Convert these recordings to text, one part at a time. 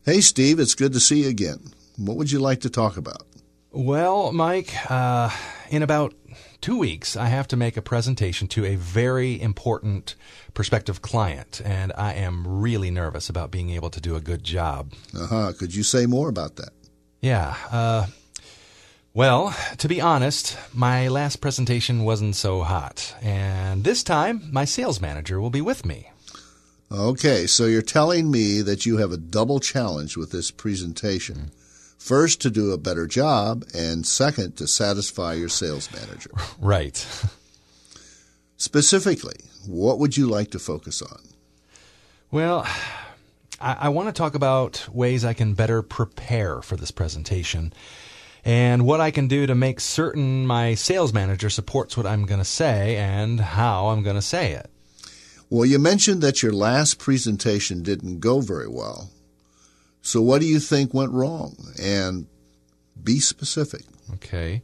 Hey, Steve, it's good to see you again. What would you like to talk about? Well, Mike, in about 2 weeks, I have to make a presentation to a very important prospective client, and I am really nervous about being able to do a good job. Could you say more about that? Yeah, well, to be honest, my last presentation wasn't so hot, and this time my sales manager will be with me. Okay, so you're telling me that you have a double challenge with this presentation. First, to do a better job, and second, to satisfy your sales manager. Right. Specifically, what would you like to focus on? Well, I want to talk about ways I can better prepare for this presentation and what I can do to make certain my sales manager supports what I'm going to say and how I'm going to say it. Well, you mentioned that your last presentation didn't go very well. So what do you think went wrong? And be specific. Okay.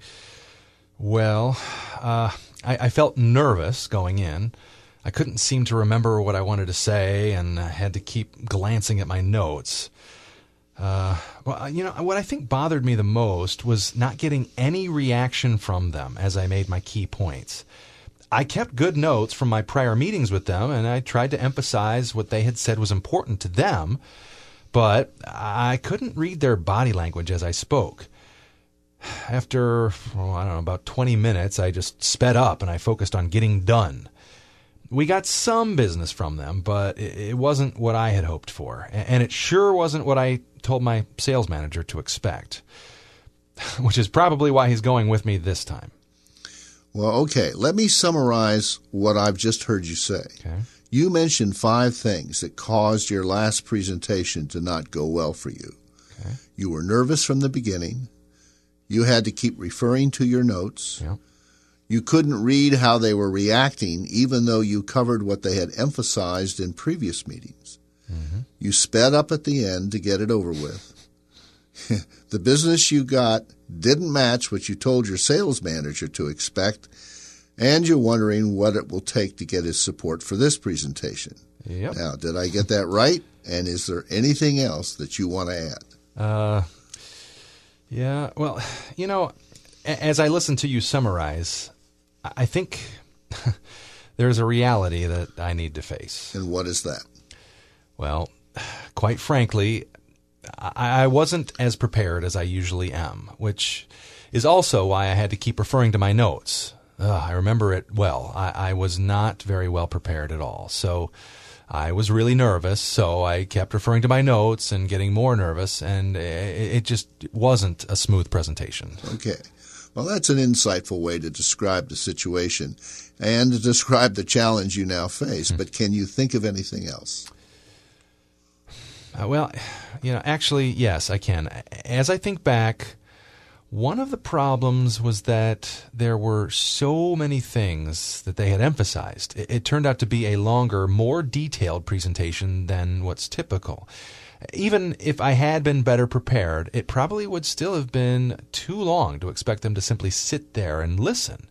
Well, I felt nervous going in. I couldn't seem to remember what I wanted to say, and I had to keep glancing at my notes. What I think bothered me the most was not getting any reaction from them as I made my key points. I kept good notes from my prior meetings with them, and I tried to emphasize what they had said was important to them, but I couldn't read their body language as I spoke. After, about 20 minutes, I just sped up and I focused on getting done. We got some business from them, but it wasn't what I had hoped for, and it sure wasn't what I told my sales manager to expect, which is probably why he's going with me this time. Well, okay, let me summarize what I've just heard you say. Okay. You mentioned 5 things that caused your last presentation to not go well for you. Okay. You were nervous from the beginning. You had to keep referring to your notes. Yeah. You couldn't read how they were reacting, even though you covered what they had emphasized in previous meetings. Mm-hmm. You sped up at the end to get it over with. The business you got didn't match what you told your sales manager to expect, and you're wondering what it will take to get his support for this presentation. Yep. Now, did I get that right? And is there anything else that you want to add? Yeah, well, as I listen to you summarize, I think there's a reality that I need to face. And what is that? Well, quite frankly, I wasn't as prepared as I usually am, which is also why I had to keep referring to my notes. I remember it well. I was not very well prepared at all. So I was really nervous, so I kept referring to my notes and getting more nervous, and it just wasn't a smooth presentation. Okay. Well, that's an insightful way to describe the situation and to describe the challenge you now face. But can you think of anything else? Actually, yes, I can. As I think back, one of the problems was that there were so many things that they had emphasized. It turned out to be a longer, more detailed presentation than what's typical. Even if I had been better prepared, it probably would still have been too long to expect them to simply sit there and listen.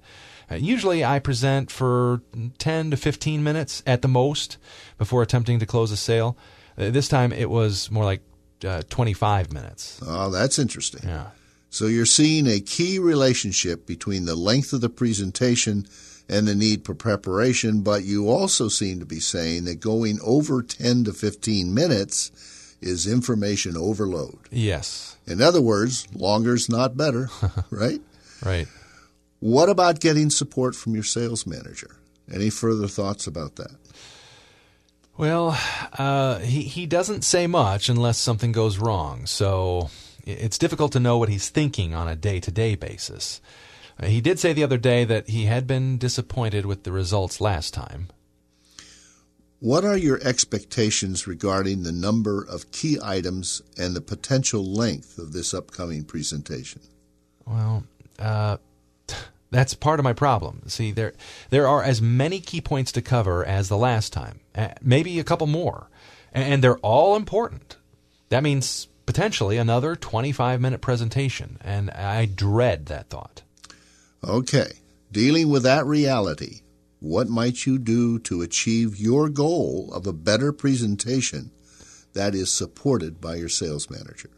Usually I present for 10 to 15 minutes at the most before attempting to close a sale. This time it was more like 25 minutes. Oh, that's interesting. Yeah. So you're seeing a key relationship between the length of the presentation and the need for preparation, but you also seem to be saying that going over 10 to 15 minutes is information overload. Yes. In other words, longer's not better, right? Right. What about getting support from your sales manager? Any further thoughts about that? Well, he doesn't say much unless something goes wrong, so it's difficult to know what he's thinking on a day-to-day basis. He did say the other day that he had been disappointed with the results last time. What are your expectations regarding the number of key items and the potential length of this upcoming presentation? Well, that's part of my problem. See, there are as many key points to cover as the last time, maybe a couple more, and they're all important. That means potentially another 25-minute presentation, and I dread that thought. Okay, dealing with that reality, what might you do to achieve your goal of a better presentation that is supported by your sales manager?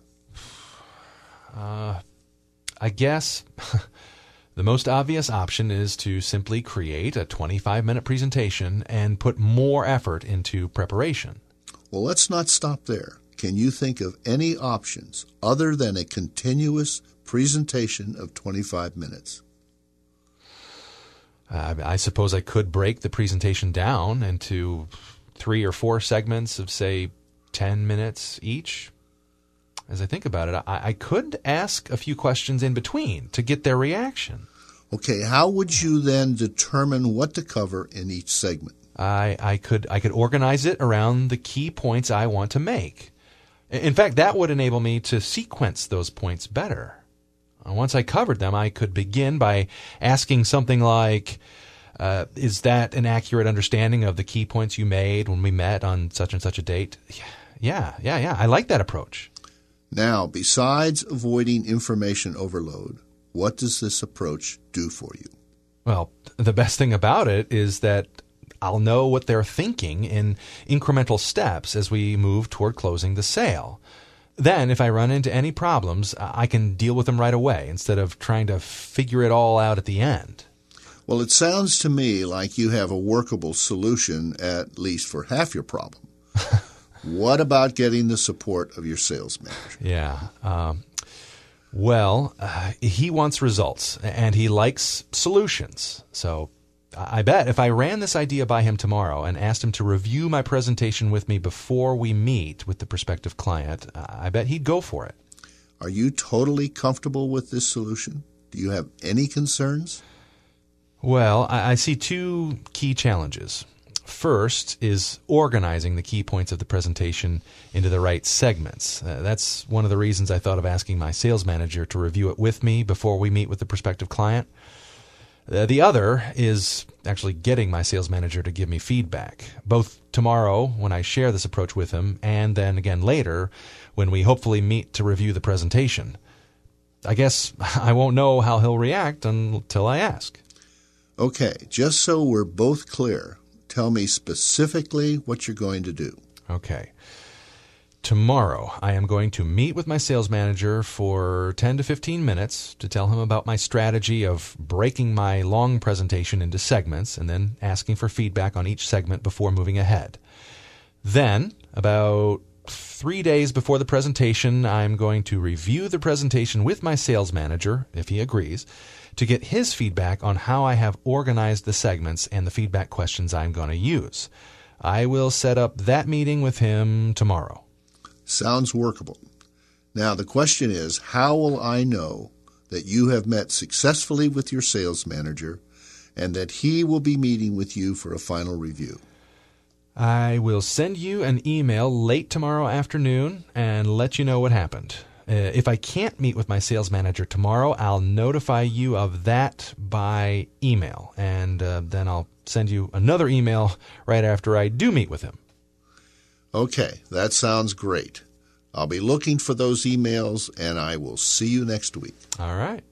I guess the most obvious option is to simply create a 25-minute presentation and put more effort into preparation. Well, let's not stop there. Can you think of any options other than a continuous presentation of 25 minutes? I suppose I could break the presentation down into 3 or 4 segments of, say, 10 minutes each. As I think about it, I could ask a few questions in between to get their reaction. Okay, how would you then determine what to cover in each segment? I could organize it around the key points I want to make. In fact, that would enable me to sequence those points better. Once I covered them, I could begin by asking something like, is that an accurate understanding of the key points you made when we met on such and such a date? Yeah. I like that approach. Now, besides avoiding information overload, what does this approach do for you? Well, the best thing about it is that I'll know what they're thinking in incremental steps as we move toward closing the sale. Then, if I run into any problems, I can deal with them right away instead of trying to figure it all out at the end. Well, it sounds to me like you have a workable solution, at least for half your problem. What about getting the support of your sales manager? Yeah. He wants results, and he likes solutions. So I bet if I ran this idea by him tomorrow and asked him to review my presentation with me before we meet with the prospective client, I bet he'd go for it. Are you totally comfortable with this solution? Do you have any concerns? Well, I see 2 key challenges. First is organizing the key points of the presentation into the right segments. That's one of the reasons I thought of asking my sales manager to review it with me before we meet with the prospective client. The other is actually getting my sales manager to give me feedback, both tomorrow when I share this approach with him and then again later when we hopefully meet to review the presentation. I guess I won't know how he'll react until I ask. Okay, just so we're both clear, tell me specifically what you're going to do. Okay. Tomorrow, I am going to meet with my sales manager for 10 to 15 minutes to tell him about my strategy of breaking my long presentation into segments and then asking for feedback on each segment before moving ahead. Then, about 3 days before the presentation, I'm going to review the presentation with my sales manager, if he agrees, to get his feedback on how I have organized the segments and the feedback questions I'm going to use. I will set up that meeting with him tomorrow. Sounds workable. Now, the question is, how will I know that you have met successfully with your sales manager and that he will be meeting with you for a final review? I will send you an email late tomorrow afternoon and let you know what happened. If I can't meet with my sales manager tomorrow, I'll notify you of that by email, and then I'll send you another email right after I do meet with him. Okay, that sounds great. I'll be looking for those emails, and I will see you next week. All right.